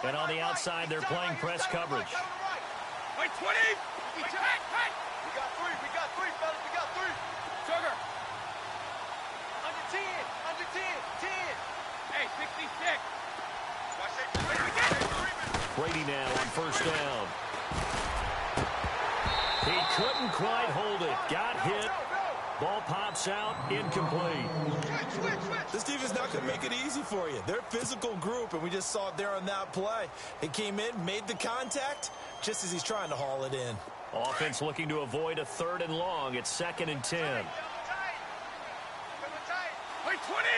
And on the outside, they're playing press coverage. Wait, 20! We got three, fellas. We got three. Sugar. Under 10. 10. Hey, 66. Brady now on first down. He couldn't quite hold it. Got hit. Ball pops out, incomplete. This defense not going to make it easy for you. They're a physical group, and we just saw it there on that play. He came in, made the contact, just as he's trying to haul it in. Offense looking to avoid a 3rd and long. It's 2nd and 10. Wait, 20!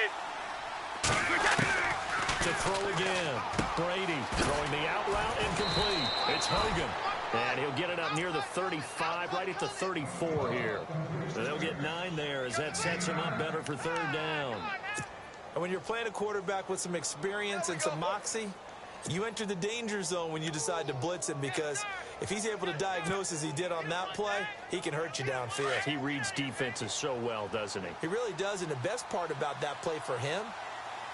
To throw again. Brady throwing the out route, incomplete. It's Hogan. And he'll get it up near the 35, right at the 34 here. So they'll get 9 there as that sets him up better for 3rd down. And when you're playing a quarterback with some experience and some moxie, you enter the danger zone when you decide to blitz him, because if he's able to diagnose as he did on that play, he can hurt you downfield. He reads defenses so well, doesn't he? He really does, and the best part about that play for him,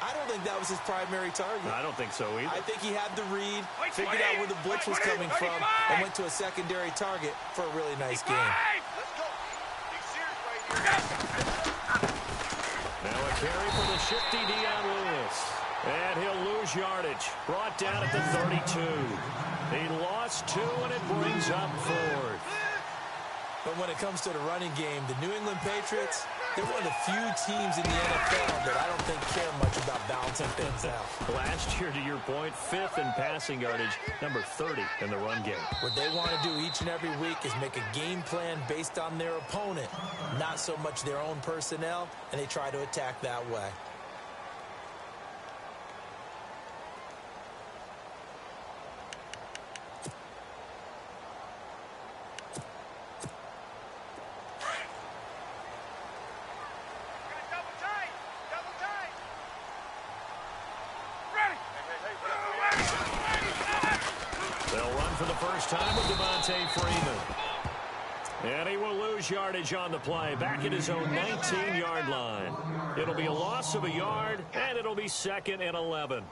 I don't think that was his primary target. I don't think so either. I think he had the read, figured out where the blitz was coming from, and went to a secondary target for a really nice game. Let's go. Big series right here. Now a carry for the shifty Dion Lewis. And he'll lose yardage. Brought down at the 32. He lost 2, and it brings up 4th. But when it comes to the running game, the New England Patriots, they're one of the few teams in the NFL that I don't think care much about balancing things out. Last year, to your point, 5th in passing yardage, number 30 in the run game. What they want to do each and every week is make a game plan based on their opponent, not so much their own personnel, and they try to attack that way. Freeman. And he will lose yardage on the play, back at his own 19-yard line. It'll be a loss of a yard, and it'll be 2nd and 11.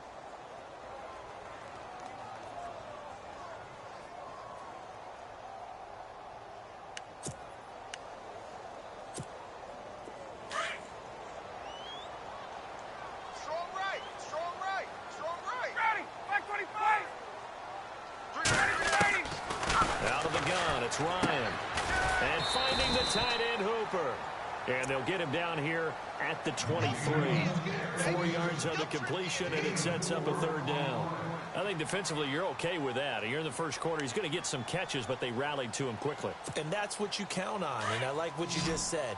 It's Ryan. And finding the tight end Hooper. And they'll get him down here at the 23. 4 yards on the completion, and it sets up a 3rd down. I think defensively you're okay with that. Here in the first quarter, he's going to get some catches, but they rallied to him quickly. And that's what you count on, and I like what you just said.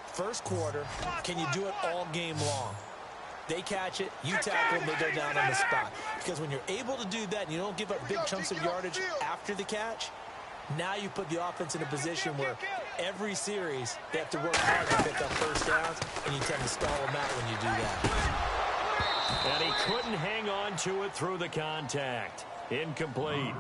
First quarter, can you do it all game long? They catch it, you tackle them, they go down on the spot. Because when you're able to do that and you don't give up big chunks of yardage after the catch, now you put the offense in a position where every series they have to work hard to pick up first downs, and you tend to stall them out when you do that. And he couldn't hang on to it through the contact. Incomplete.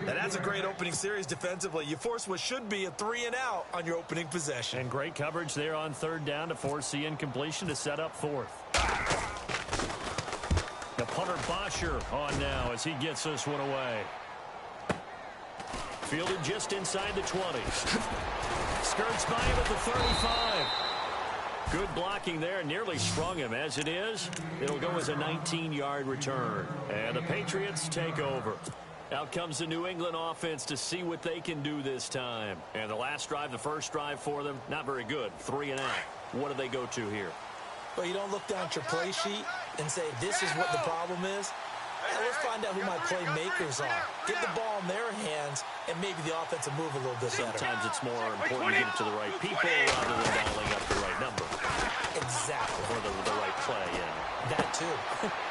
Now that's a great opening series defensively. You force what should be a 3-and-out on your opening possession. And great coverage there on 3rd down to force the incompletion to set up 4th. The punter Bosher on now as he gets this one away. Fielded just inside the 20. Skirts by him at the 35. Good blocking there. Nearly sprung him. As it is, it'll go as a 19-yard return. And the Patriots take over. Out comes the New England offense to see what they can do this time. And the last drive, the first drive for them, not very good. 3 and out. What do they go to here? Well, you don't look down at your play sheet and say, this is what the problem is. Let's find out who my playmakers are. Get the ball in their hands, and maybe the offense will move a little bit better. Sometimes it's more important to get it to the right people rather than dialing up the right number. Exactly. Or the right play, yeah. That too.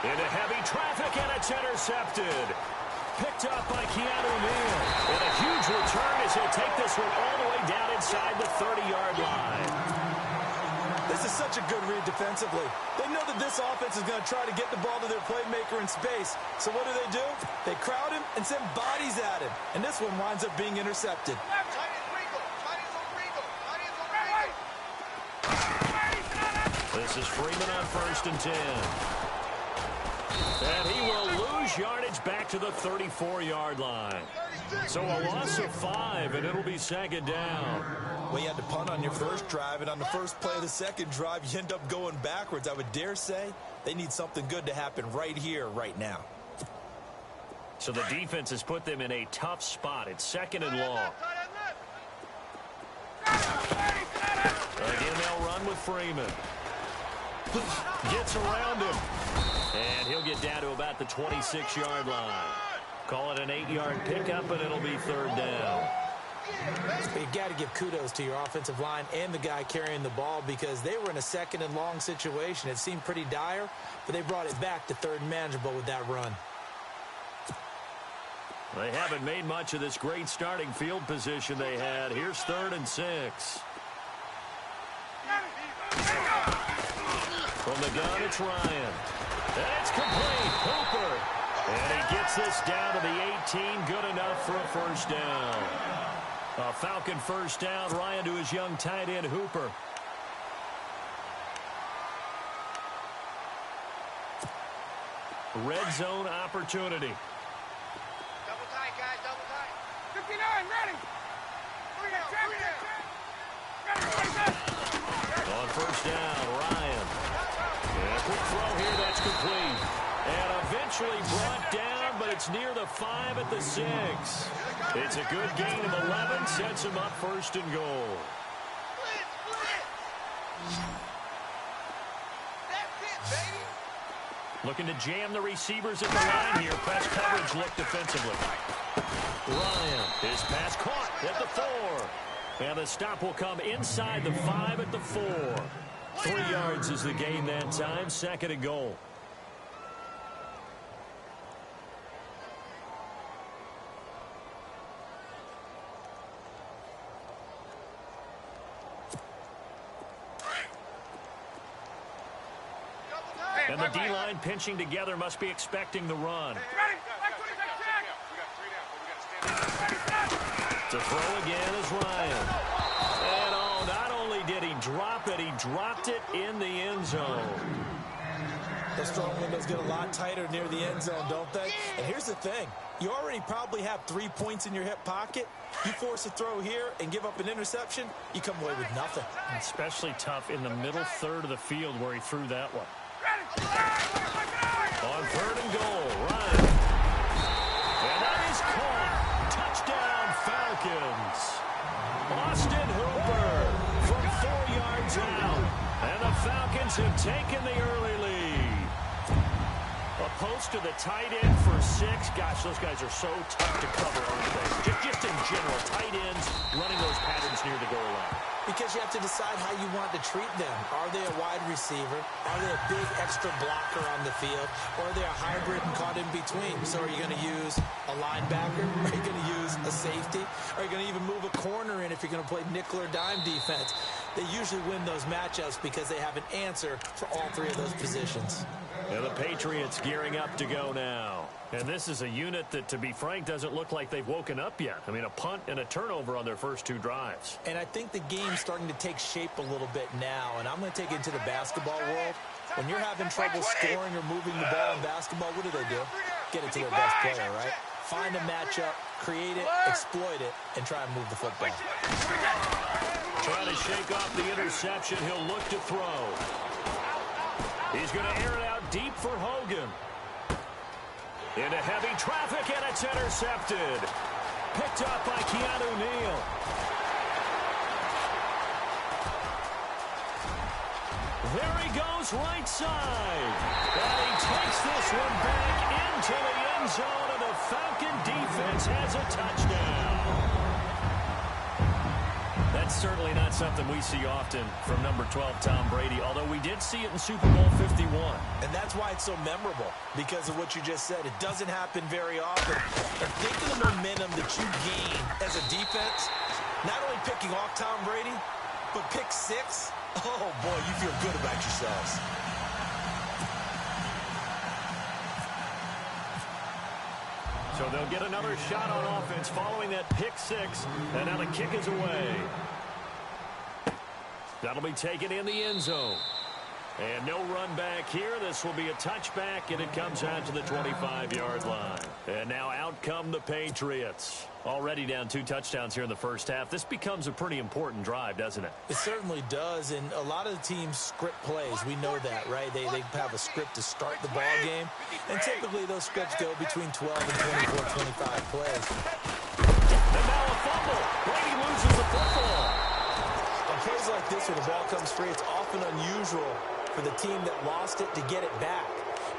Into heavy traffic, and it's intercepted. Picked up by Keanu Neal. And a huge return as he'll take this one all the way down inside the 30-yard line. This is such a good read defensively. They know that this offense is going to try to get the ball to their playmaker in space. So what do? They crowd him and send bodies at him. And this one winds up being intercepted. This is Freeman on 1st and 10. And he will lose gains yardage back to the 34-yard line. So a loss of 5, and it'll be second down. Well, you had to punt on your first drive, and on the first play of the second drive, you end up going backwards. I would dare say they need something good to happen right here, right now. So the defense has put them in a tough spot. It's second and long. Again, they'll run with Freeman. Gets around him. And he'll get down to about the 26-yard line. Call it an 8-yard pickup, and it'll be third down. You got to give kudos to your offensive line and the guy carrying the ball because they were in a second and long situation. It seemed pretty dire, but they brought it back to third and manageable with that run. They haven't made much of this great starting field position they had. Here's 3rd and 6. From the gun, it's Ryan. And it's complete. Hooper. And he gets this down to the 18. Good enough for a first down. A Falcon first down. Ryan to his young tight end, Hooper. Red zone opportunity. Double tight, guys, double tight. 59, ready. On first down, Ryan. And a quick throw here, that's complete. And eventually brought down, but it's near the 5 at the 6. It's a good gain of 11, sets him up first and goal. That's it, baby. Looking to jam the receivers at the line here. Press coverage look defensively. Ryan, his pass caught at the 4. And the stop will come inside the 5 at the 4. 3 yards is the gain that time. Second and goal. And the D-line pinching together must be expecting the run. To throw again is Ryan. And oh, not only did he drop it, he dropped it in the end zone. Those throwing windows get a lot tighter near the end zone, don't they? And here's the thing. You already probably have 3 points in your hip pocket. You force a throw here and give up an interception, you come away with nothing. Especially tough in the middle third of the field where he threw that one. On 3rd and goal, Ryan. And that is caught. Touchdown, Falcons. Austin Hooper from 4 yards out. And the Falcons have taken the early lead. A post to the tight end for 6. Gosh, those guys are so tough to cover, aren't they? Just in general, tight ends running those patterns near the goal line. Because you have to decide how you want to treat them. Are they a wide receiver? Are they a big extra blocker on the field? Or are they a hybrid and caught in between? So are you going to use a linebacker? Are you going to use a safety? Are you going to even move a corner in if you're going to play nickel or dime defense? They usually win those matchups because they have an answer for all 3 of those positions. And the Patriots gearing up to go now. And this is a unit that, to be frank, doesn't look like they've woken up yet. I mean, a punt and a turnover on their first 2 drives. And I think the game's starting to take shape a little bit now. And I'm going to take it into the basketball world. When you're having trouble scoring or moving the ball in basketball, what do? Get it to their best player, right? Find a matchup, create it, exploit it, and try and move the football. Trying to shake off the interception. He'll look to throw. He's going to air it out deep for Hogan. Into heavy traffic, and it's intercepted. Picked up by Keanu Neal. There he goes, right side. And he takes this one back into the end zone, and the Falcon defense has a touchdown. That's certainly not something we see often from number 12, Tom Brady, although we did see it in Super Bowl 51. And that's why it's so memorable, because of what you just said. It doesn't happen very often. And think of the momentum that you gain as a defense, not only picking off Tom Brady, but pick 6. Oh, boy, you feel good about yourselves. So they'll get another shot on offense following that pick 6, and now the kick is away. That'll be taken in the end zone. And no run back here. This will be a touchback, and it comes out to the 25-yard line. And now out come the Patriots. Already down 2 touchdowns here in the first half. This becomes a pretty important drive, doesn't it? It certainly does, and a lot of the teams script plays. We know that, right? They have a script to start the ball game, and typically those scripts go between 12 and 24, 25 plays. And now a fumble. Brady loses the football. On plays like this where the ball comes free, it's often unusual for the team that lost it to get it back,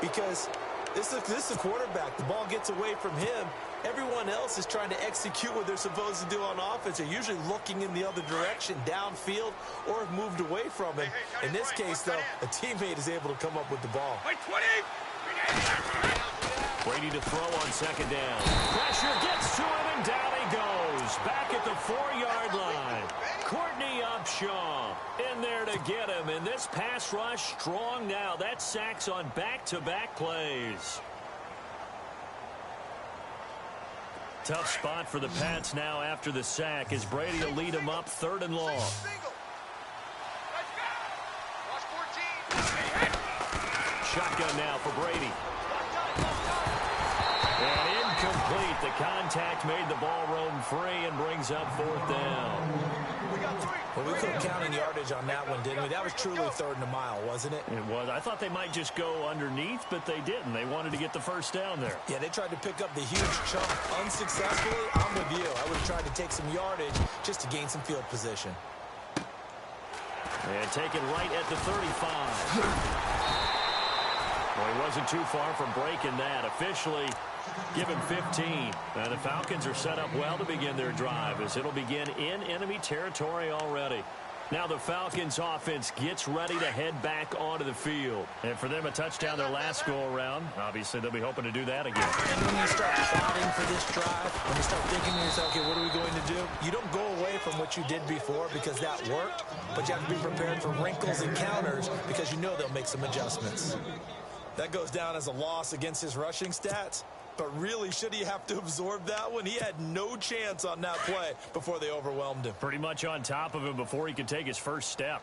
because this is a quarterback. The ball gets away from him. Everyone else is trying to execute what they're supposed to do on offense. They're usually looking in the other direction, downfield, or have moved away from it. In this case, though, a teammate is able to come up with the ball. Brady to throw on second down. Pressure gets to him, and down he goes. Back at the 4-yard line. Courtney Upshaw in there to get him. And this pass rush strong now. That's sacks on back-to-back plays. Tough spot for the Pats now after the sack as Brady will lead them up 3rd and long. Shotgun now for Brady. And incomplete. The contact made the ball roam free and brings up 4th down. Well, we couldn't count any yardage on that one, didn't we? That was truly 3rd and a mile, wasn't it? It was. I thought they might just go underneath, but they didn't. They wanted to get the first down there. Yeah, they tried to pick up the huge chunk unsuccessfully. I'm with you. I would have tried to take some yardage just to gain some field position. And taken right at the 35. Well, he wasn't too far from breaking that. Officially given 15. And the Falcons are set up well to begin their drive as it'll begin in enemy territory already. Now the Falcons offense gets ready to head back onto the field. And for them, a touchdown their last go-around. Obviously, they'll be hoping to do that again. And when you start plotting for this drive, when you start thinking to yourself, okay, what are we going to do? You don't go away from what you did before because that worked, but you have to be prepared for wrinkles and counters because you know they'll make some adjustments. That goes down as a loss against his rushing stats. But really, should he have to absorb that one? He had no chance on that play before they overwhelmed him. Pretty much on top of him before he could take his first step.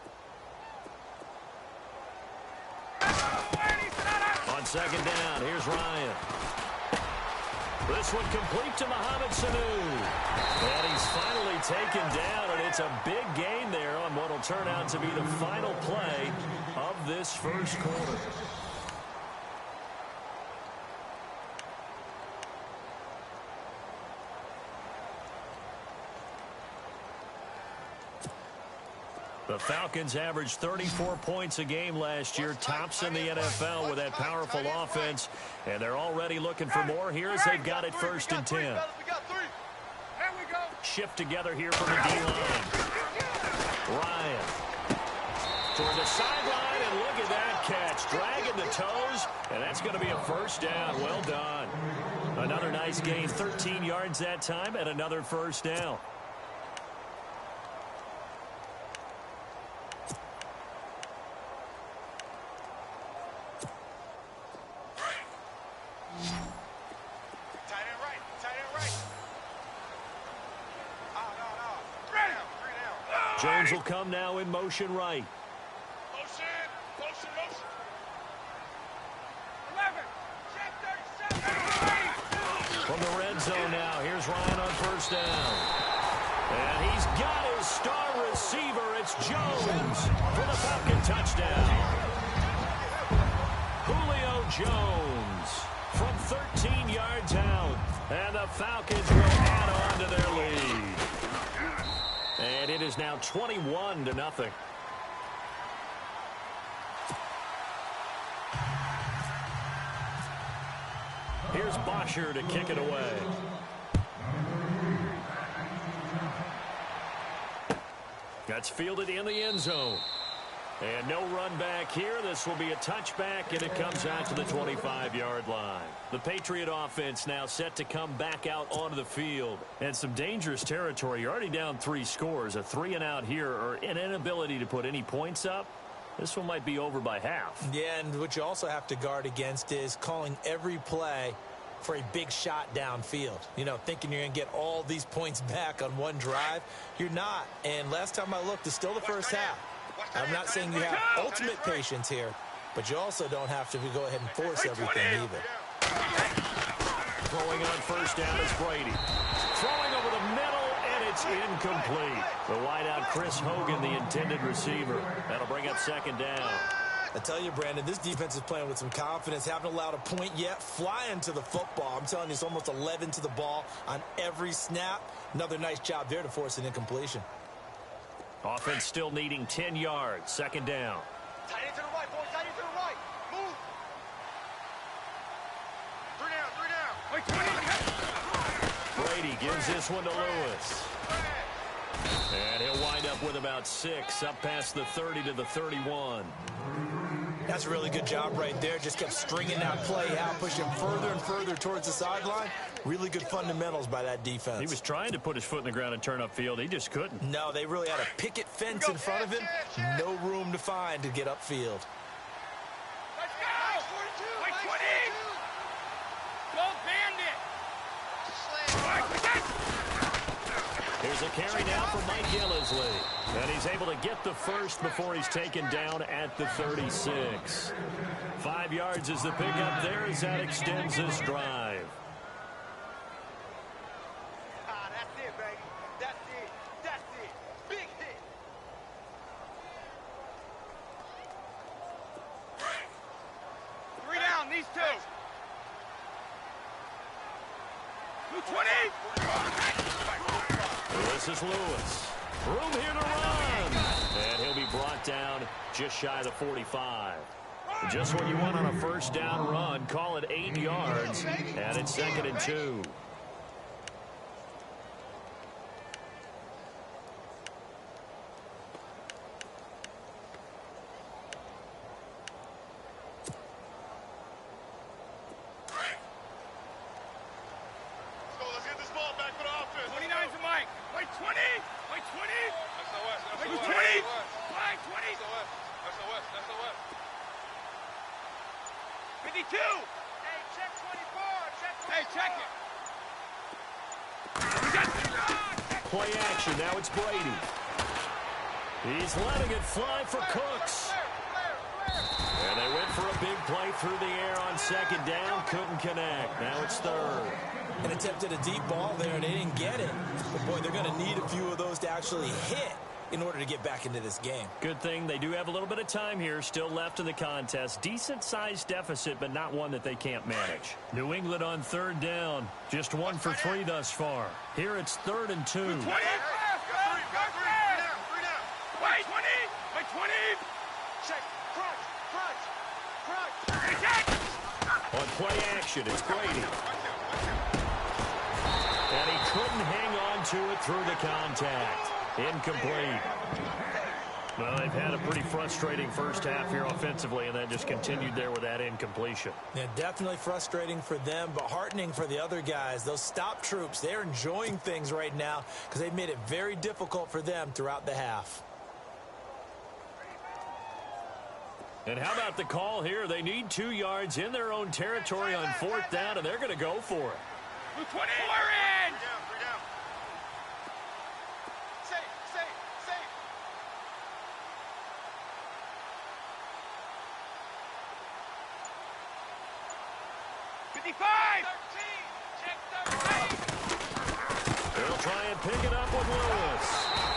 On second down, here's Ryan. This one complete to Mohamed Sanu. And he's finally taken down, and it's a big gain there on what will turn out to be the final play of this first quarter. The Falcons averaged 34 points a game last year, tops in the NFL with that powerful offense, and they're already looking for more here as they've got it 1st and 10. Shift together here from the D-line. Ryan toward the sideline, and look at that catch, dragging the toes, and that's going to be a first down. Well done. Another nice gain, 13 yards that time, and another first down. Jones will come now in motion right. Motion. 11. Check 37. From the red zone now, here's Ryan on first down. And he's got his star receiver. It's Jones for the Falcon touchdown. Julio Jones from 13 yards out. And the Falcons will add on to their lead. And it is now 21-0. Here's Bosher to kick it away. That's fielded in the end zone. And no run back here. This will be a touchback, and it comes out to the 25-yard line. The Patriot offense now set to come back out onto the field. And some dangerous territory. You're already down 3 scores. A 3-and-out here, or an inability to put any points up. This one might be over by half. Yeah, and what you also have to guard against is calling every play for a big shot downfield. You know, thinking you're going to get all these points back on one drive. You're not. And last time I looked, it's still the first half. I'm not saying you have ultimate patience here, but you also don't have to go ahead and force everything either. Throwing on first down is Brady. Throwing over the middle, and it's incomplete. The wideout, Chris Hogan, the intended receiver. That'll bring up second down. I tell you, Brandon, this defense is playing with some confidence. Haven't allowed a point yet. Flying to the football. I'm telling you, it's almost 11 to the ball on every snap. Another nice job there to force an incompletion. Offense still needing 10 yards. Second down. Tight end to the right, boys. Tight end to the right. Move. 3 down. Brady gives this one to Lewis. And he'll wind up with about 6, up past the 30 to the 31. That's a really good job right there. Just kept stringing that play out, pushing further and further towards the sideline. Really good fundamentals by that defense. He was trying to put his foot in the ground and turn upfield. He just couldn't. No, they really had a picket fence in front of him. No room to find to get upfield. Let's go. 42. 20. Go Bandit. Here's a carry now for Mike Gillisley. And he's able to get the first before he's taken down at the 36. 5 yards is the pickup there as that extends this drive. That's it, baby. That's it. That's it. Big hit. Three down, these two. 20. This is Lewis. Room here to run. And he'll be brought down just shy of the 45. Just what you want on a first down run. Call it 8 yards. And it's 2nd and 2. Let's get this ball back for the offense. 29 to Mike. Wait, 20. Wait, 20. That's the West. That's the West. 20. Mike, 20. That's the West. That's the West. That's the West. 52. Hey, check 24. Check 24. Hey, check it. Play action. Now it's Brady. He's letting it fly for Cooks. And they went for a big play through the air on second down. Couldn't connect. Now it's third. And attempted a deep ball there, and they didn't get it. But, boy, they're going to need a few of those to actually hit in order to get back into this game. Good thing they do have a little bit of time here still left in the contest. Decent-sized deficit, but not one that they can't manage. New England on third down. Just 1 for 3 thus far. Here it's 3rd and 2. 20. Wait, 20. Wait, 20. Check. Crunch. On play action, it's Brady. And he couldn't hang on to it through the contact. Incomplete. Well, they've had a pretty frustrating first half here offensively, and that just continued there with that incompletion. Yeah, definitely frustrating for them, but heartening for the other guys. Those stop troops, they're enjoying things right now because they've made it very difficult for them throughout the half. And how about the call here? They need 2 yards in their own territory on 4th down, and they're going to go for it. 20. 4 in. 3 down. Safe. 55. 13. They'll try and pick it up with Lewis.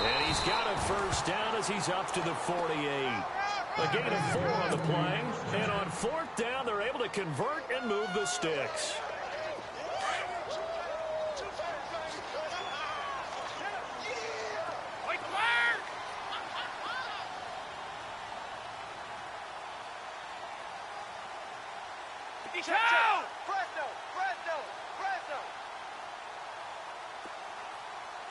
And he's got a first down as he's up to the 48. A gain of 4 on the play. And on 4th down, they're able to convert and move the sticks. Fresno.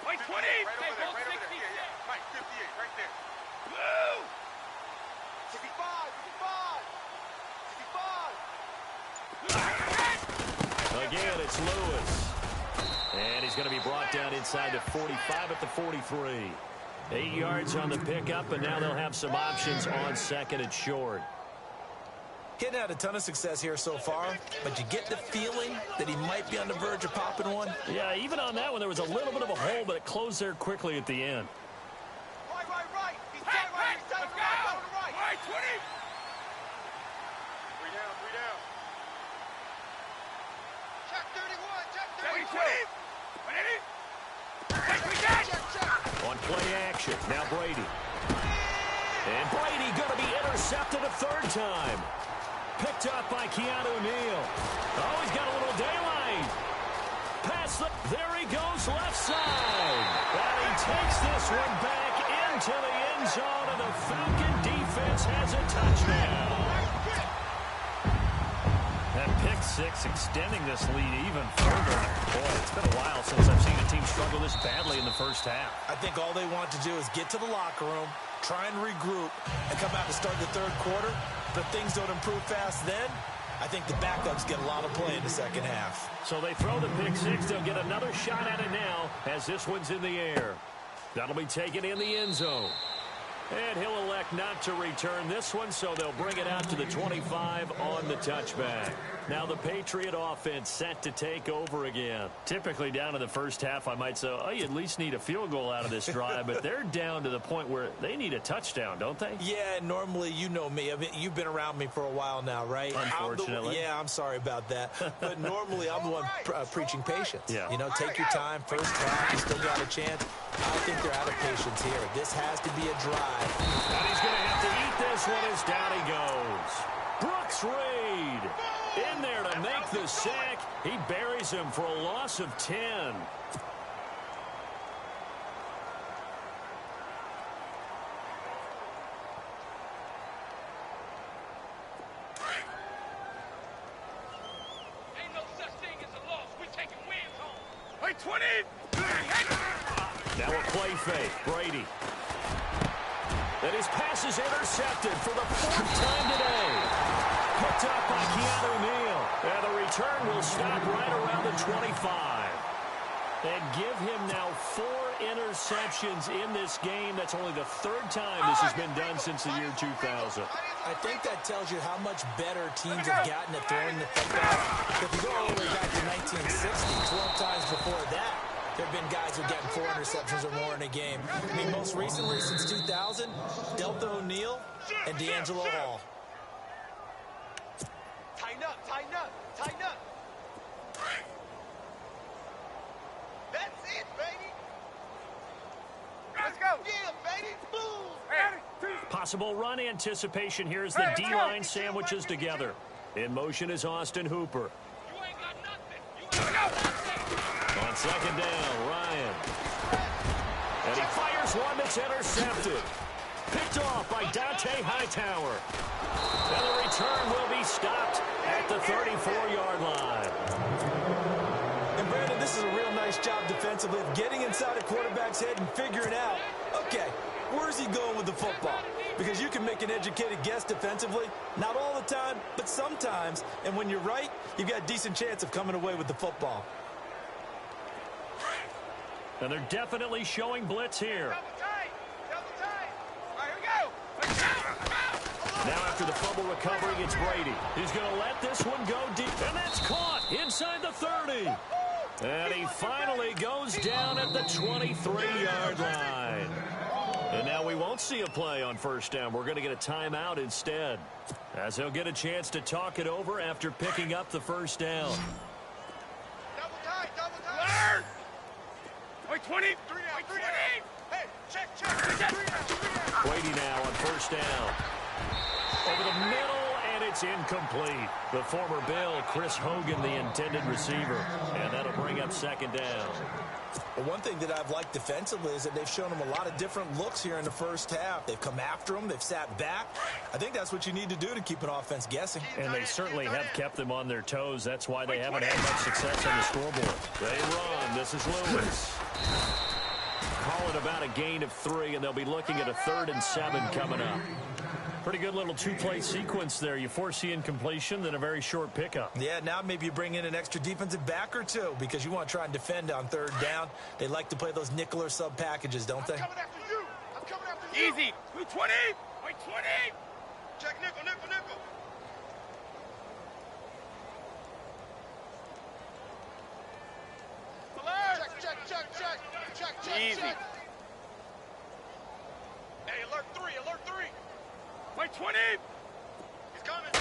Wait, 20. Right over there. Yeah. Mike, 58, right there. Woo! 65. Again, it's Lewis. And he's going to be brought down inside the 45 at the 43. 8 yards on the pickup, and now they'll have some options on 2nd and short. Hadn't had a ton of success here so far, but you get the feeling that he might be on the verge of popping one. Yeah, even on that one, there was a little bit of a hole, but it closed there quickly at the end. Right. He's right. Let's go. On play action, now Brady. And Brady going to be intercepted a third time. Picked up by Keanu Neal. Oh, he's got a little daylight. There he goes left side. And he takes this one back into the end zone, and the Falcon defense has a touchdown. That pick six extending this lead even further. Boy, it's been a while since I've seen a team struggle this badly in the first half. I think all they want to do is get to the locker room, try and regroup, and come out to start the third quarter. But if things don't improve fast then, I think the backups get a lot of play in the second half. So they throw the pick six. They'll get another shot at it now as this one's in the air. That'll be taken in the end zone. And he'll elect not to return this one, so they'll bring it out to the 25 on the touchback. Now the Patriot offense set to take over again. Typically down in the first half, I might say, oh, you at least need a field goal out of this drive, but they're down to the point where they need a touchdown, don't they? Yeah, normally, you know me. I mean, you've been around me for a while now, right? Unfortunately. I'm sorry about that. But normally, I'm the one preaching patience. Yeah. You know, take your time. First half, you still got a chance. I think they're out of patience here. This has to be a drive. And he's going to have to eat this one as down he goes. Brooks Reed in there to make the sack. He buries him for a loss of 10. Ain't no such thing as a loss. We're taking wins home. Wait, 20. Now a play fake. Brady. And his pass is intercepted for the fourth time today. Picked up by Keanu Neal. And the return will stop right around the 25. And give him now 4 interceptions in this game. That's only the third time this has been done since the year 2000. I think that tells you how much better teams have gotten at throwing the football. If you go all the way back to 1960, 12 times before that, there have been guys who have gotten 4 interceptions or more in a game. I mean, most recently, since 2000, Delta O'Neal and D'Angelo Hall. Tighten up, tighten up, tighten up. That's it, baby. Let's go. Yeah, baby. Boom. Possible run anticipation here as the D-line sandwiches together. In motion is Austin Hooper. You ain't got nothing. You ain't got nothing. On second down, Ryan. And he fires one that's intercepted. Picked off by Dante Hightower. And the return will be stopped at the 34-yard line. And Brandon, this is a real nice job defensively of getting inside a quarterback's head and figuring out, okay, where's he going with the football? Because you can make an educated guess defensively. Not all the time, but sometimes. And when you're right, you've got a decent chance of coming away with the football. And they're definitely showing blitz here. Double tight. Double tight. All right, here we go. Let's go. Now after the fumble recovery, it's Brady. He's going to let this one go deep. And that's caught inside the 30. And he finally goes down at the 23-yard line. And now we won't see a play on first down. We're going to get a timeout instead, as he'll get a chance to talk it over after picking up the first down. Double tight. Double tight. Learn. Wait, 20. 3 out. 3 out. Hey, check. Brady now on first down. Over the middle, and it's incomplete. The former Bill, Chris Hogan, the intended receiver. And that'll bring up second down. Well, one thing that I've liked defensively is that they've shown them a lot of different looks here in the first half. They've come after them. They've sat back. I think that's what you need to do to keep an offense guessing. And they certainly have kept them on their toes. That's why they haven't had much success on the scoreboard. They run. This is Lewis. Call it about a gain of 3, and they'll be looking at a 3rd and 7 coming up. Pretty good little 2-play sequence there. You foresee incompletion, then a very short pickup. Yeah, now maybe you bring in an extra defensive back or two because you want to try and defend on 3rd down. They like to play those nickel or sub packages, don't they? I'm coming after you. I'm coming after you. Easy. Wait, 20. Wait, 20. Check nickel, nickel, nickel. Check. Easy. Hey, alert 3, alert 3. Wait, 20. He's coming.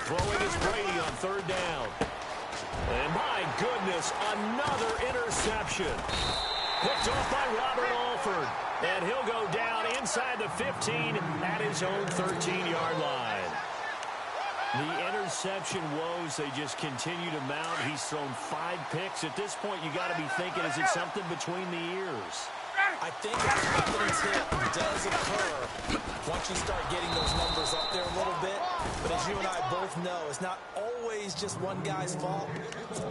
Throwing is Brady on 3rd down. And my goodness, another interception. Picked off by Robert Alford. And he'll go down inside the 15 at his own 13-yard line. The interception woes, they just continue to mount. He's thrown 5 picks. At this point, you got to be thinking, is it something between the ears? I think a confidence hit does occur once you start getting those numbers up there a little bit. But as you and I both know, it's not always just one guy's fault.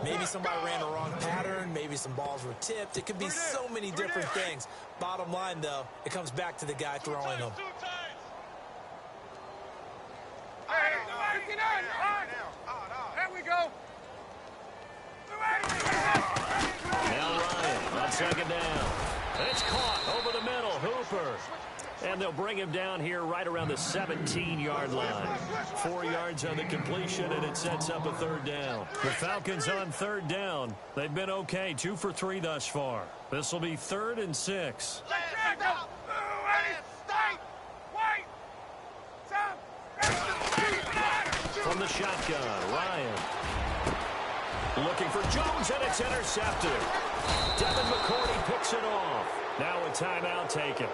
Maybe somebody ran a wrong pattern. Maybe some balls were tipped. It could be so many different things. Bottom line, though, it comes back to the guy throwing them. There we go. Now Ryan on second down. And it's caught over the middle. Hooper. And they'll bring him down here right around the 17-yard line. 4 yards on the completion, and it sets up a third down. The Falcons on third down. They've been okay, 2 for 3 thus far. This will be 3rd and 6. From the shotgun, Ryan. Looking for Jones, and it's intercepted. Devin McCourty picks it off. Now a timeout taken.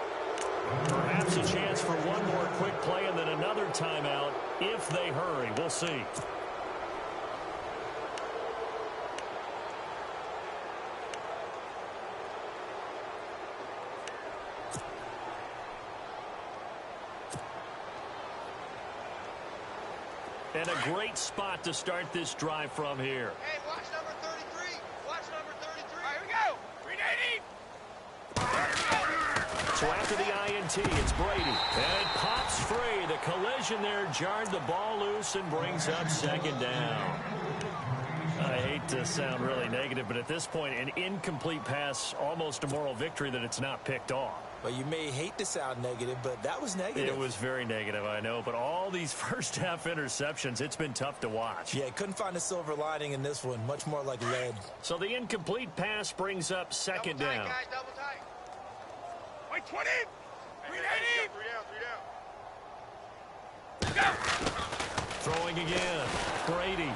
Perhaps a chance for one more quick play and then another timeout if they hurry. We'll see. And a great spot to start this drive from here. Hey, watch number 33. Watch number 33. All right, here we go. 380. So after the INT, it's Brady. And it pops free. The collision there jarred the ball loose and brings up second down. I hate to sound really negative, but at this point, an incomplete pass, almost a moral victory that it's not picked off. Well, you may hate to sound negative, but that was negative. It was very negative, I know. But all these first-half interceptions, it's been tough to watch. Yeah, couldn't find a silver lining in this one. Much more like lead. So the incomplete pass brings up second down. Guys, double tight. Wait, 20. 380. 3 down. Go. Throwing again. Brady.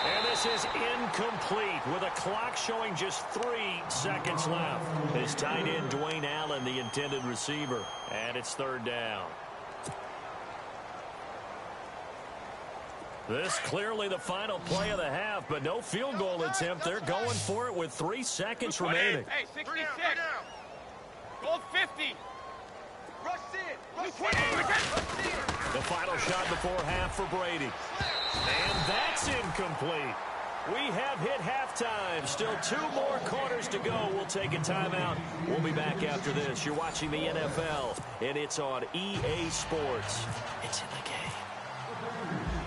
And this is incomplete with a clock showing just 3 seconds left. His tight end, Dwayne Allen, the intended receiver. And it's third down. This clearly the final play of the half, but no field goal attempt. They're going for it with 3 seconds remaining. Hey, 66. Goal 50. Rush in. Rush in. The final shot before half for Brady. And that's incomplete. We have hit halftime. Still 2 more quarters to go. We'll take a timeout. We'll be back after this. You're watching the NFL, and it's on EA Sports. It's in the game.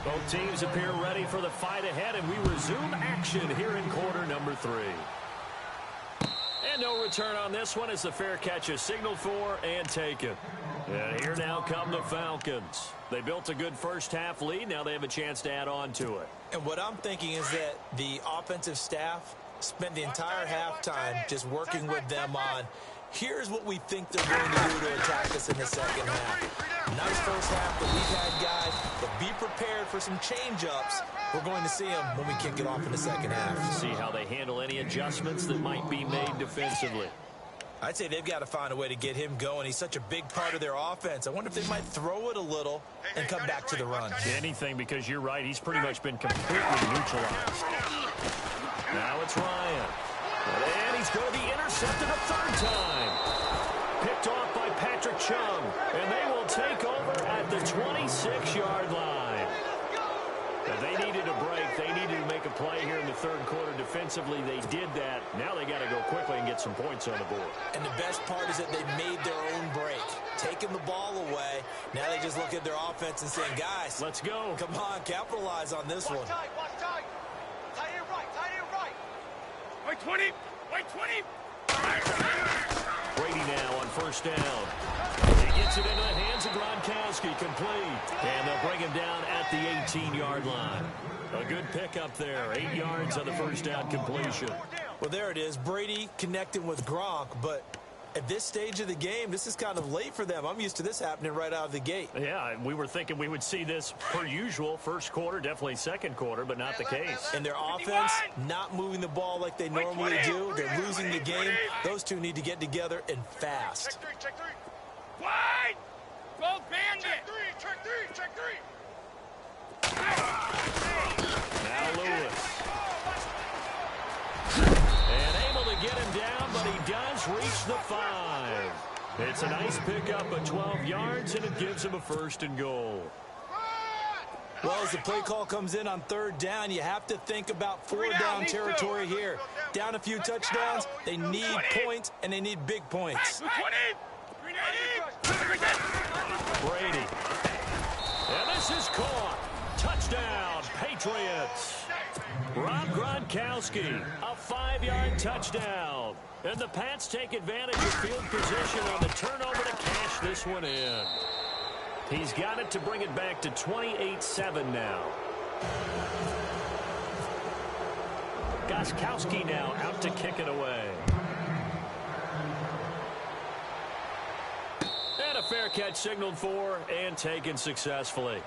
Both teams appear ready for the fight ahead, and we resume action here in quarter number 3. And no return on this one as the fair catch is signaled for and taken. And here now come the Falcons. They built a good first-half lead. Now they have a chance to add on to it. And what I'm thinking is that the offensive staff spent the entire halftime just working with them on, here's what we think they're going to do to attack us in the second half. Nice first half that we've had, guys, but be prepared for some change-ups. We're going to see them when we kick it off in the second half. See how they handle any adjustments that might be made defensively. I'd say they've got to find a way to get him going. He's such a big part of their offense. I wonder if they might throw it a little and come back to the run. Anything, because you're right. He's pretty much been completely neutralized. Now it's Ryan. And he's going to be intercepted a third time. Picked off by Patrick Chung. And they will take over at the 26-yard line. Now, they needed a break. They needed to make a play here in the third quarter defensively. They did that. Now they got to go quickly and get some points on the board. And the best part is that they made their own break. Taking the ball away. Now they just look at their offense and saying, guys, let's go. Come on, capitalize on this one. Watch tight. Tight end right. Wait, 20. Wait, 20. Brady now on first down. He gets it into the hands of Gronkowski, complete. And they'll bring him down at the 18-yard line. A good pickup there, 8 yards on the first down completion. Well, there it is. Brady connecting with Gronk, but At this stage of the game, this is kind of late for them. I'm used to this happening right out of the gate. Yeah, we were thinking we would see this per usual. First quarter, definitely second quarter, but not the case. And their offense not moving the ball like they normally do. They're losing the game. Those two need to get together and fast. Check three, check three. Wide! Go bandit! Check three, check three, check three. Now Lewis. And able to get him down, but he does reach the 5. It's a nice pickup of 12 yards, and it gives him a 1st and goal. Well, as the play call comes in on 3rd down, you have to think about 4-down territory here. Down a few touchdowns, they need points, and they need big points. Brady. And this is caught. Touchdown, Patriots. Rob Gronkowski, a 5-yard touchdown. And the Pats take advantage of field position on the turnover to cash this one in. He's got it to bring it back to 28-7 now. Gronkowski now out to kick it away. And a fair catch signaled for and taken successfully.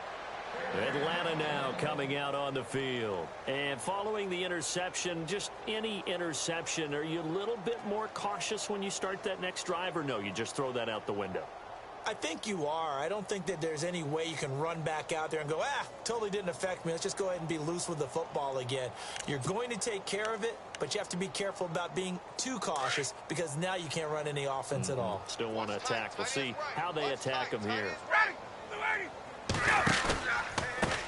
Atlanta now coming out on the field. And following the interception, just any interception, are you a little bit more cautious when you start that next drive, or no, you just throw that out the window? I think you are. I don't think that there's any way you can run back out there and go, totally didn't affect me. Let's just go ahead and be loose with the football again. You're going to take care of it, but you have to be careful about being too cautious because now you can't run any offense at all. Still want to attack. We'll see how they attack him here.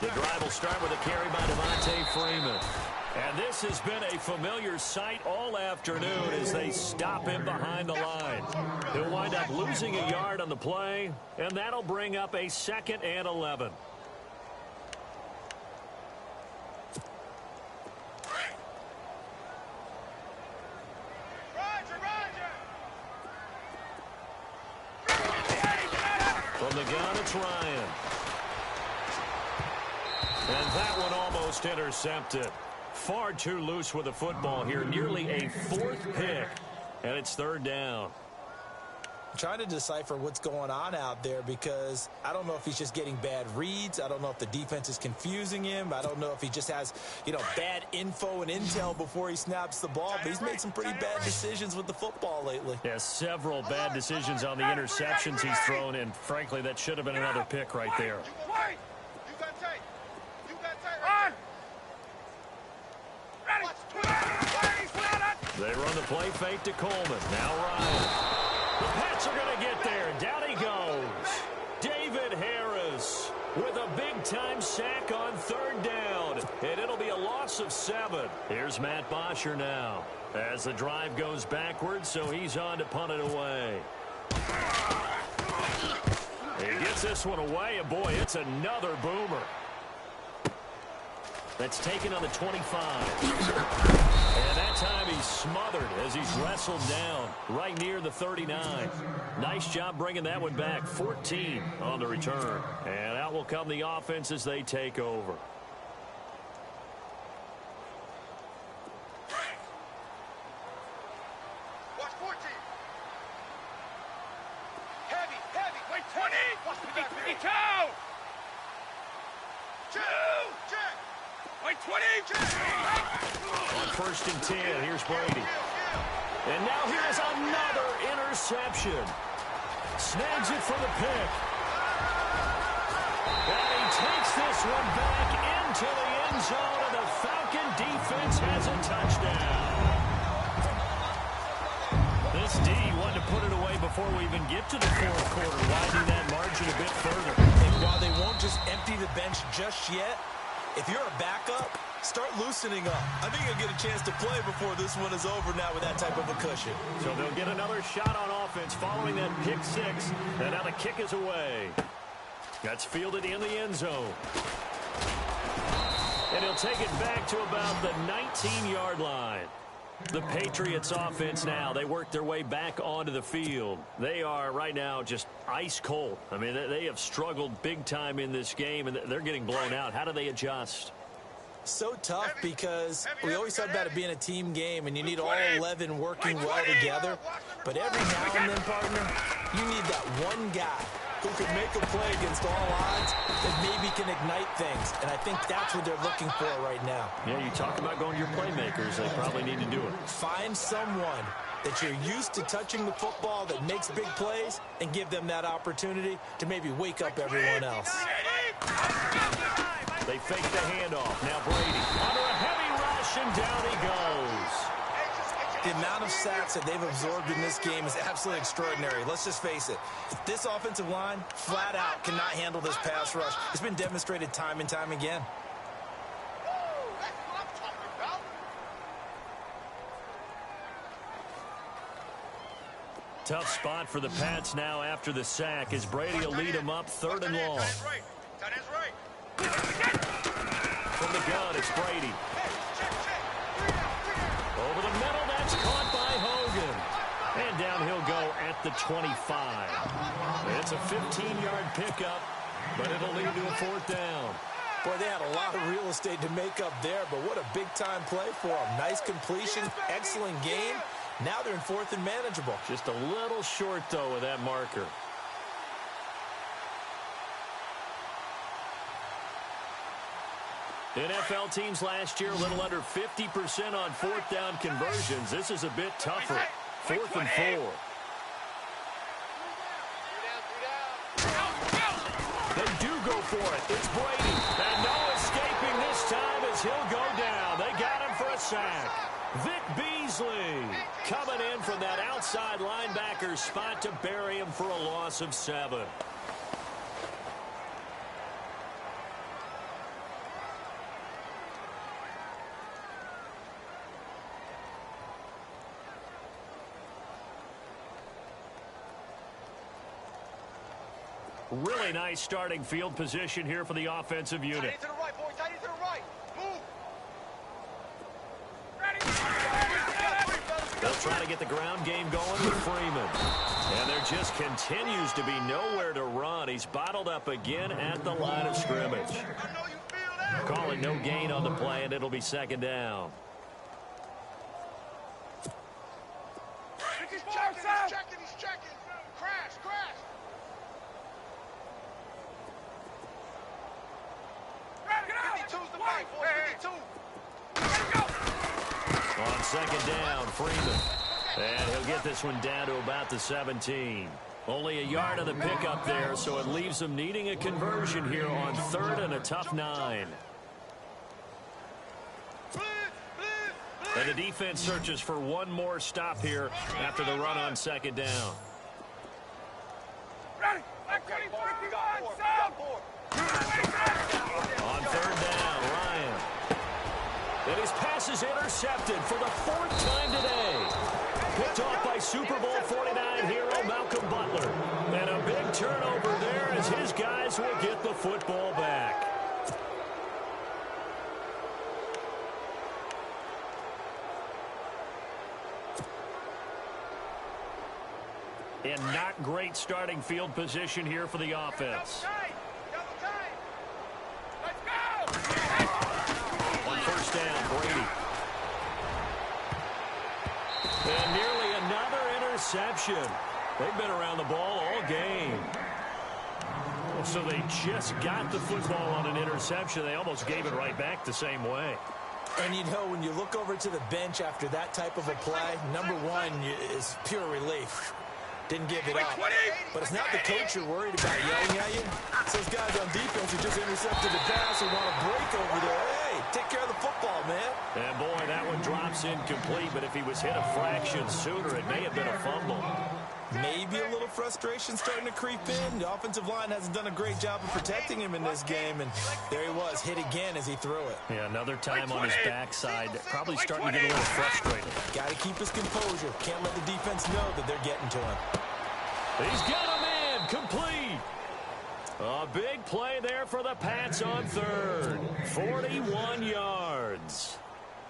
The drive will start with a carry by Devontae Freeman. And this has been a familiar sight all afternoon as they stop him behind the line. He'll wind up losing a yard on the play, and that'll bring up a 2nd and 11. From the gun, it's Ryan. And that one almost intercepted. Far too loose with the football here. Nearly a 4th pick. And it's 3rd down. I'm trying to decipher what's going on out there because I don't know if he's just getting bad reads. I don't know if the defense is confusing him. I don't know if he just has, bad info and intel before he snaps the ball. But he's made some pretty bad decisions with the football lately. Yeah, several bad decisions on the interceptions he's thrown. And frankly, that should have been another pick right there. They run the play fake to Coleman. Now Ryan. The Pats are going to get there. Down he goes. David Harris with a big-time sack on 3rd down. And it'll be a loss of 7. Here's Matt Bosher now as the drive goes backwards, so he's on to punt it away. He gets this one away, and boy, it's another boomer. That's taken on the 25. And that time he's smothered as he's wrestled down right near the 39. Nice job bringing that one back. 14 on the return. And out will come the offense as they take over. Watch 14. Heavy. Wait, 20. Watch the back. 52. 2. Check. Wait, 20. On 1st and 10, here's Brady. And now here's another interception. Snags it for the pick. And he takes this one back into the end zone, and the Falcon defense has a touchdown. This D wanted to put it away before we even get to the 4th quarter, widening that margin a bit further. And while they won't just empty the bench just yet, if you're a backup, start loosening up. I think you'll get a chance to play before this one is over now with that type of a cushion. So they'll get another shot on offense following that pick 6. And now the kick is away. That's fielded in the end zone. And he'll take it back to about the 19-yard line. The Patriots offense now, they work their way back onto the field. They are right now just ice cold. I mean, they have struggled big time in this game, and they're getting blown out. How do they adjust? So tough because we always talk about it being a team game and you need all 11 working well together. But every now and then, partner, you need that one guy who can make a play against all odds that maybe can ignite things. And I think that's what they're looking for right now. Yeah, you talk about going to your playmakers. They probably need to do it. Find someone that you're used to touching the football that makes big plays and give them that opportunity to maybe wake up everyone else. They fake the handoff. Now Brady under a heavy rush, and down he goes. The amount of sacks that they've absorbed in this game is absolutely extraordinary. Let's just face it. This offensive line, flat out, cannot handle this pass rush. It's been demonstrated time and time again. Tough spot for the Pats now after the sack as Brady will lead them up 3rd and long. From the gun, it's Brady. Over the middle, that's caught by Hogan. And down he'll go at the 25. It's a 15-yard pickup, but it'll lead to a 4th down. Boy, they had a lot of real estate to make up there, but what a big-time play for them. Nice completion, excellent game. Now they're in 4th and manageable. Just a little short, though, with that marker. NFL teams last year, a little under 50% on 4th down conversions. This is a bit tougher. 4th and 4. They do go for it. It's Brady. And no escaping this time as he'll go down. They got him for a sack. Vic Beasley coming in from that outside linebacker spot to bury him for a loss of 7. Really nice starting field position here for the offensive unit. To the right, boys. Tight to the right. Move. They'll try to get the ground game going with Freeman. And there just continues to be nowhere to run. He's bottled up again at the line of scrimmage. Calling no gain on the play, and it'll be 2nd down. He's checking. Crash. On 2nd down, Freeman. And he'll get this one down to about the 17. Only a yard of the pickup there, so it leaves them needing a conversion here on 3rd and a tough 9. And the defense searches for one more stop here after the run on 2nd down. On 3rd down, Ryan. And his pass is intercepted for the 4th time today. Picked off by Super Bowl 49 hero Malcolm Butler. And a big turnover there as his guys will get the football back. And not great starting field position here for the offense. On 1st down, Brady. And nearly another interception. They've been around the ball all game. So they just got the football on an interception. They almost gave it right back the same way. And you know, when you look over to the bench after that type of a play, number one is pure relief. Didn't give it up. But it's not the coach you're worried about yelling at you. It's those guys on defense who just intercepted the pass and want to break over there. Hey, take care of the football, man. And boy, that one drops incomplete, but if he was hit a fraction sooner, it may have been a fumble. Maybe a little frustration starting to creep in. The offensive line hasn't done a great job of protecting him in this game, and there he was, hit again as he threw it. Yeah, another time on his backside, probably starting to get a little frustrated. Got to keep his composure. Can't let the defense know that they're getting to him. He's got a man, complete. A big play there for the Pats on 3rd. 41 yards.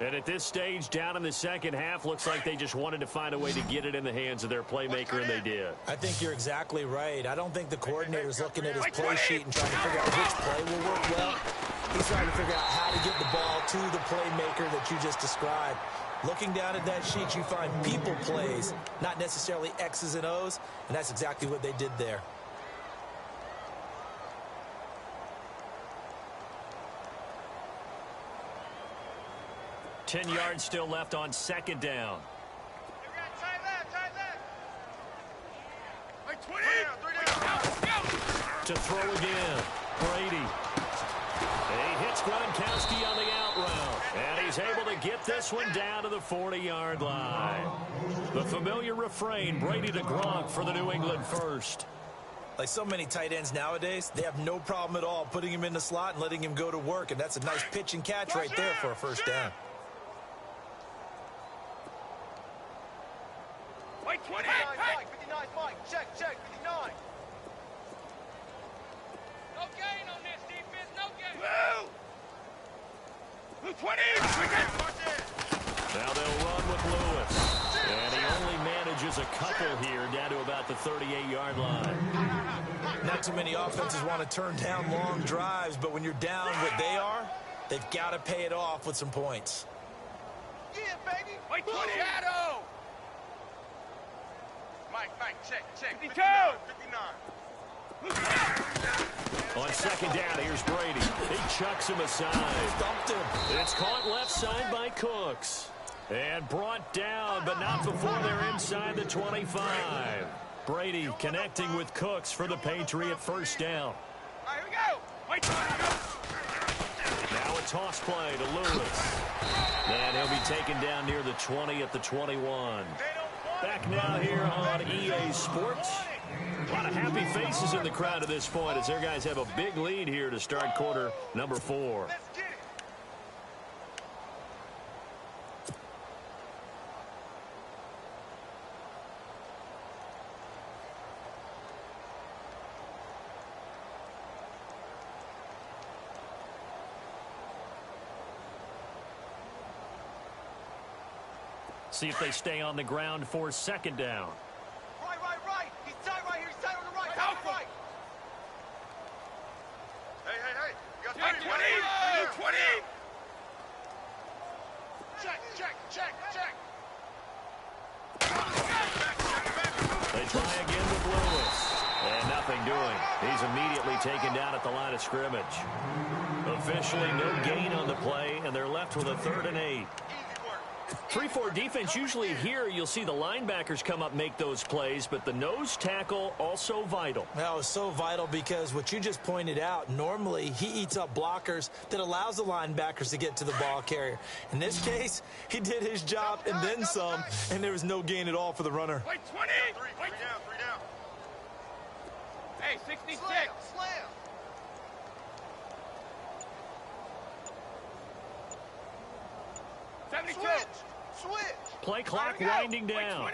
And at this stage, down in the second half, looks like they just wanted to find a way to get it in the hands of their playmaker, and they did. I think you're exactly right. I don't think the coordinator's looking at his play sheet and trying to figure out which play will work well. He's trying to figure out how to get the ball to the playmaker that you just described. Looking down at that sheet, you find people plays, not necessarily X's and O's, and that's exactly what they did there. Ten yards still left on second down. To throw again, Brady. He hits Gronkowski on the out route, and he's able to get this one down to the 40-yard line. The familiar refrain, Brady to Gronk for the New England first. Like so many tight ends nowadays, they have no problem at all putting him in the slot and letting him go to work, and that's a nice pitch and catch right there for a first down. Wait, 20. Mike, 59, Mike. Check, 59. No gain on this defense, no gain. Blue 20. Now they'll run with Lewis. And he only manages a couple here down to about the 38-yard line. Not too many offenses want to turn down long drives, but when you're down what they are, they've got to pay it off with some points. Yeah, baby. Wait, 20. Shadow. Mike, check. 52. 59. On second down, here's Brady. He chucks him aside. Stumped him. It's caught left side by Cooks. And brought down, but not before they're inside the 25. Brady connecting with Cooks for the Patriot first down. All right, here we go. Wait, now a toss play to Lewis. And he'll be taken down near the 20 at the 21. Back now here on EA Sports. A lot of happy faces in the crowd at this point as their guys have a big lead here to start quarter number 4. Let's get it. See if they stay on the ground for second down. Right. He's tight right here. He's tight on the right. Right. Hey. You got 30. 20. Check. They try again with Lewis. And nothing doing. He's immediately taken down at the line of scrimmage. Officially no gain on the play, and they're left with a 3rd and 8. 3-4 defense, usually here you'll see the linebackers come up, make those plays, but the nose tackle also vital. Well, it's so vital because what you just pointed out, normally he eats up blockers that allows the linebackers to get to the ball carrier. In this case, he did his job and then some, and there was no gain at all for the runner. Wait, 20. Three down. Hey, 66. Slam. 72. Switch. Play clock winding down.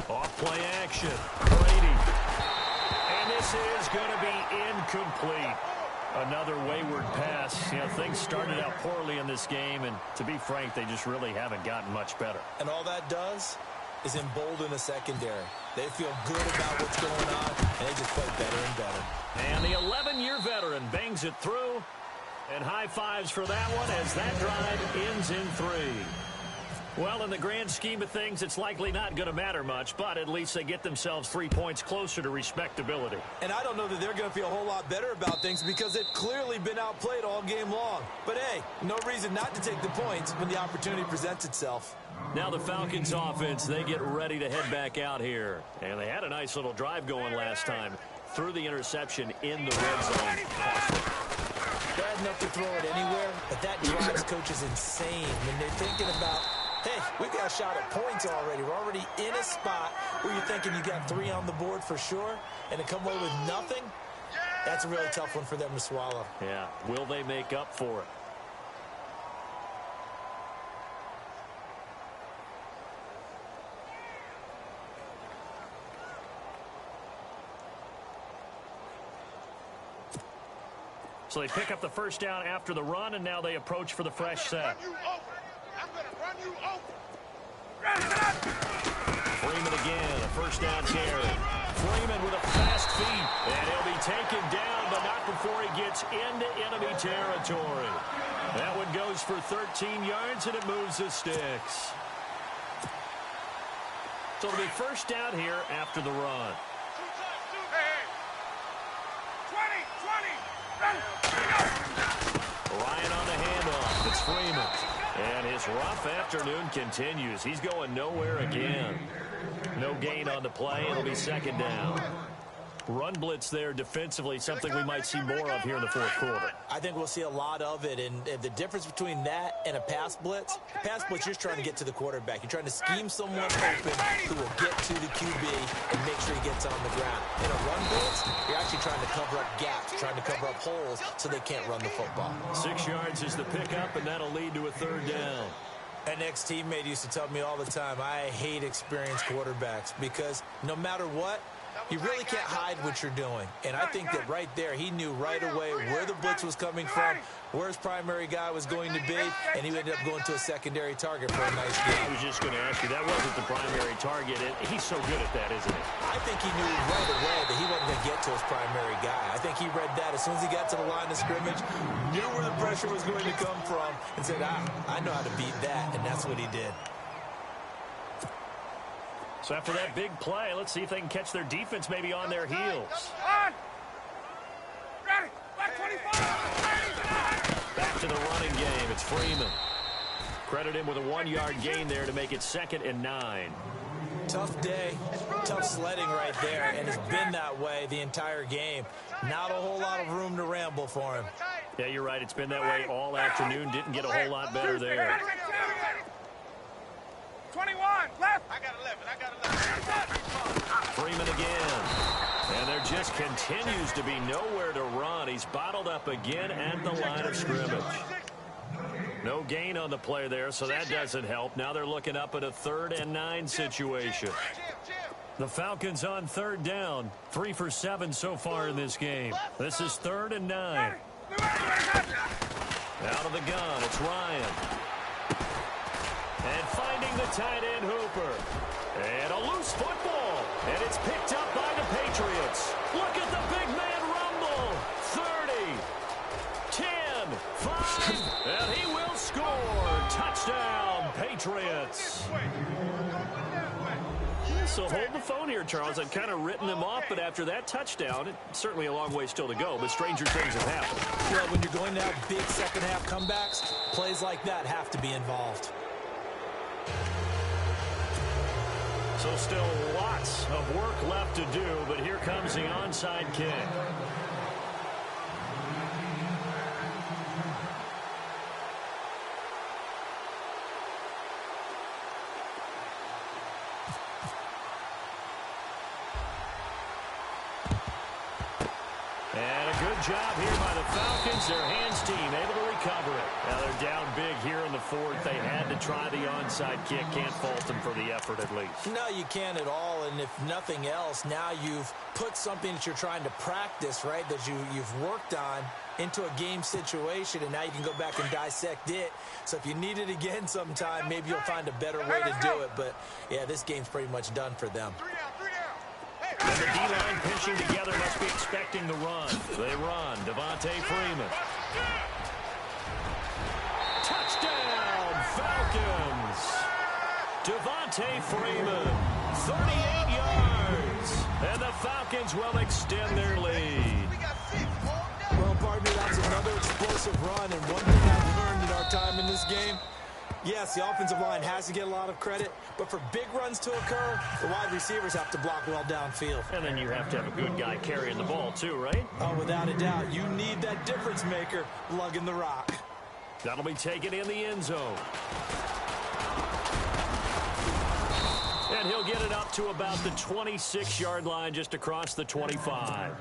Off play action. Brady. And this is going to be incomplete. Another wayward pass. You know, things started out poorly in this game, and to be frank, they just really haven't gotten much better. And all that does is embolden the secondary. They feel good about what's going on, and they just play better and better. And the 11-year veteran bangs it through. And high fives for that one as that drive ends in 3. Well, in the grand scheme of things, it's likely not going to matter much, but at least they get themselves 3 points closer to respectability. And I don't know that they're going to feel a whole lot better about things because they've clearly been outplayed all game long. But, hey, no reason not to take the points when the opportunity presents itself. Now the Falcons offense, they get ready to head back out here. And they had a nice little drive going last time through the interception in the red zone. Bad enough to throw it anywhere, but that drives coaches insane when they're thinking about, hey, we've got a shot at points already. We're already in a spot where you're thinking you got 3 on the board for sure, and to come away with nothing, that's a really tough one for them to swallow. Yeah, will they make up for it? So they pick up the first down after the run, and now they approach for the fresh set. I'm going to run you over. Freeman again, a first down carry. Freeman with a fast feet, and he'll be taken down, but not before he gets into enemy territory. That one goes for 13 yards, and it moves the sticks. So it'll be first down here after the run. 20. Ryan on the handoff. It's Freeman. And his rough afternoon continues. He's going nowhere again. No gain on the play. It'll be second down. Run blitz there defensively, something we might see more of here in the fourth quarter. I think we'll see a lot of it, and the difference between that and a pass blitz, you're just trying to get to the quarterback. You're trying to scheme someone open who will get to the QB and make sure he gets on the ground. In a run blitz, you're actually trying to cover up gaps, trying to cover up holes so they can't run the football. 6 yards is the pickup, and that'll lead to a third down. An ex-teammate used to tell me all the time, I hate experienced quarterbacks because no matter what, you really can't hide what you're doing. And I think that right there, he knew right away where the blitz was coming from, where his primary guy was going to be, and he ended up going to a secondary target for a nice game. I was just going to ask you, that wasn't the primary target. He's so good at that, isn't he? I think he knew right away that he wasn't going to get to his primary guy. I think he read that as soon as he got to the line of scrimmage, knew where the pressure was going to come from, and said, I know how to beat that, and that's what he did. So after that big play, let's see if they can catch their defense maybe on their heels. Ready. Back 25. Back to the running game. It's Freeman. Credit him with a 1-yard gain there to make it 2nd and 9. Tough day, tough sledding right there, and it's been that way the entire game. Not a whole lot of room to ramble for him. Yeah, you're right. It's been that way all afternoon. Didn't get a whole lot better there. 21, left. I got 11. Freeman again. And there just continues to be nowhere to run. He's bottled up again at the line of scrimmage. No gain on the play there, so that doesn't help. Now they're looking up at a 3rd and 9 situation. The Falcons on 3rd down. 3 for 7 so far in this game. This is 3rd and 9. Out of the gun, it's Ryan. And finding the tight end Hooper. And a loose football. And it's picked up by the Patriots. Look at the big man rumble. 30, 10, 5, and he will score. Touchdown, Patriots. So hold the phone here, Charles. I've kind of written them off, but after that touchdown, it's certainly a long way still to go, but stranger things have happened. Well, when you're going to have big second-half comebacks, plays like that have to be involved. So still lots of work left to do, but here comes the onside kick. And a good job here by the Falcons. Their hands team able to recover it. Now they're down big here in the 4th. They had to try the onside kick. Can't fault them for the effort at least. No, you can't at all. And if nothing else, now you've put something that you're trying to practice, right, that you've worked on into a game situation, and now you can go back and dissect it. So if you need it again sometime, maybe you'll find a better way to do it. But, yeah, this game's pretty much done for them. And the D-line pinching together must be expecting the run. They run. Devontae Freeman. Touchdown, Falcons. Devontae Freeman, 38 yards. And the Falcons will extend their lead. Well, partner, that's another explosive run. And one thing I've learned in our time in this game, yes, the offensive line has to get a lot of credit, but for big runs to occur, the wide receivers have to block well downfield. And then you have to have a good guy carrying the ball too, right? Oh, without a doubt. You need that difference maker lugging the rock. That'll be taken in the end zone. And he'll get it up to about the 26-yard line, just across the 25.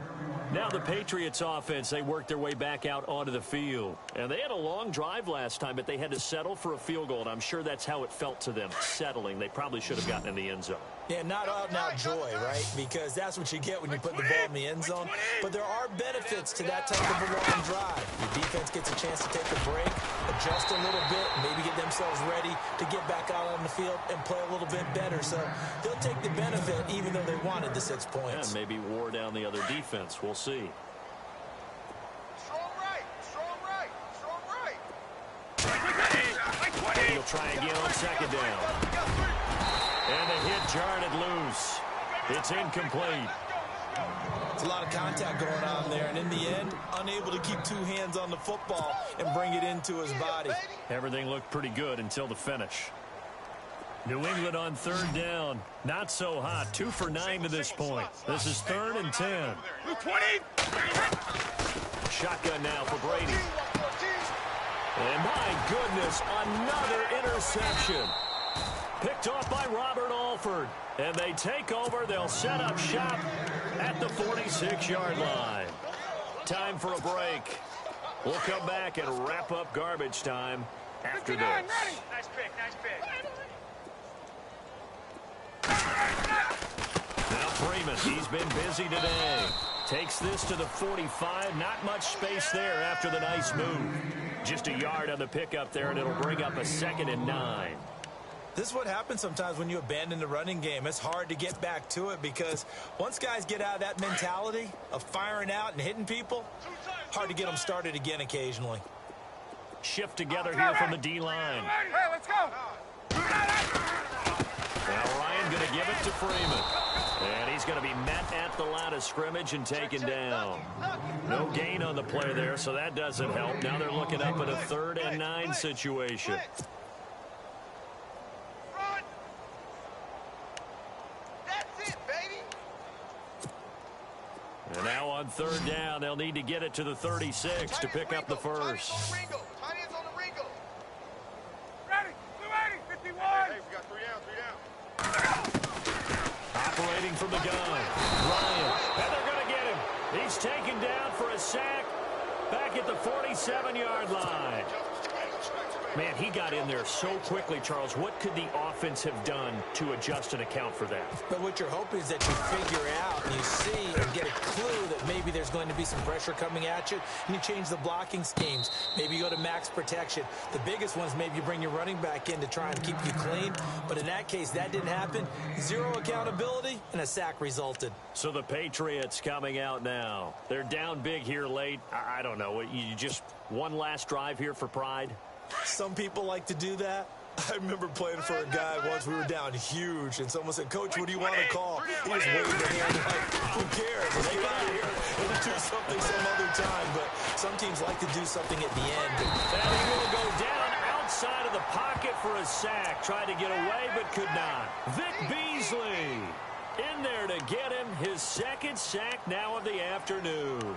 Now the Patriots offense, they worked their way back out onto the field. And they had a long drive last time, but they had to settle for a field goal. And I'm sure that's how it felt to them, settling. They probably should have gotten in the end zone. Yeah, not out-and-out joy, right? Because that's what you get when you put the ball in the end zone. But there are benefits to that type of a long drive. Your defense gets a chance to take a break. adjust a little bit, maybe get themselves ready to get back out on the field and play a little bit better. So they'll take the benefit even though they wanted the 6 points. And maybe wore down the other defense. We'll see. Strong right, strong right, strong right. He'll try again on second down. And the hit jarred it loose. It's incomplete. It's a lot of contact going on there, and in the end, unable to keep 2 hands on the football and bring it into his body. Everything looked pretty good until the finish. New England on 3rd down. Not so hot. 2 for 9 to this point. This is 3rd and 10. Shotgun now for Brady. And my goodness, another interception. Picked off by Robert Alford. And they take over. They'll set up shop at the 46-yard line. Time for a break. We'll come back and wrap up garbage time after this. Nice pick, nice pick. Now Freeman, he's been busy today. Takes this to the 45. Not much space there after the nice move. Just a yard on the pickup there, and it'll bring up a 2nd and 9. This is what happens sometimes when you abandon the running game. It's hard to get back to it because once guys get out of that mentality of firing out and hitting people, hard to get them started again occasionally. Shift together here from the D-line. Hey, let's go. Now Ryan going to give it to Freeman. And he's going to be met at the line of scrimmage and taken down. No gain on the play there, so that doesn't help. Now they're looking up at a 3rd and 9 situation. And now on 3rd down, they'll need to get it to the 36 to pick up the first. Operating from the gun. Ryan. And they're going to get him. He's taken down for a sack back at the 47-yard line. Man, he got in there so quickly, Charles. What could the offense have done to adjust and account for that? But what you're hoping is that you figure out and you see and get a clue that maybe there's going to be some pressure coming at you, and you change the blocking schemes. Maybe you go to max protection. The biggest ones, maybe you bring your running back in to try and keep you clean. But in that case, that didn't happen. 0 accountability, and a sack resulted. So the Patriots coming out now. They're down big here late. I don't know. You just one last drive here for pride? Some people like to do that. I remember playing for a guy once. We were down huge, and someone said, "Coach, what do you want to call?" He just waved the hand like, "Who cares? Let's get out of here and do something some other time." But some teams like to do something at the end. And he will go down outside of the pocket for a sack. Tried to get away, but could not. Vic Beasley in there to get him his 2nd sack now of the afternoon.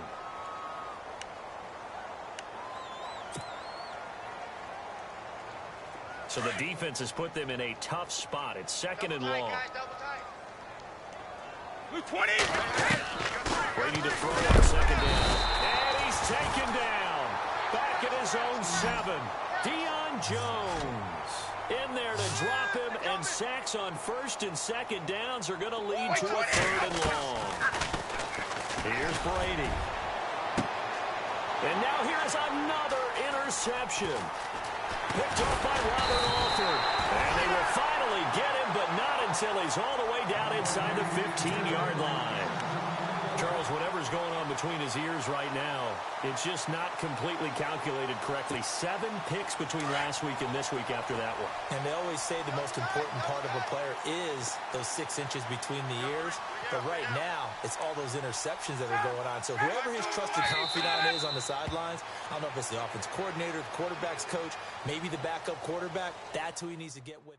So the defense has put them in a tough spot. It's 2nd and long. Blue 20. Brady to throw on 2nd down. And he's taken down. Back at his own 7. Deion Jones in there to drop him, and sacks on 1st and 2nd downs are going to lead to a 3rd and long. Here's Brady. And now here's another interception. Picked off by Robert Alford. And they will finally get him, but not until he's all the way down inside the 15-yard line. Charles, whatever's going on between his ears right now, it's just not completely calculated correctly. 7 picks between last week and this week after that one. And they always say the most important part of a player is those 6 inches between the ears. But right now, it's all those interceptions that are going on. So whoever his trusted confidant is on the sidelines, I don't know if it's the offense coordinator, the quarterback's coach, maybe the backup quarterback, that's who he needs to get with.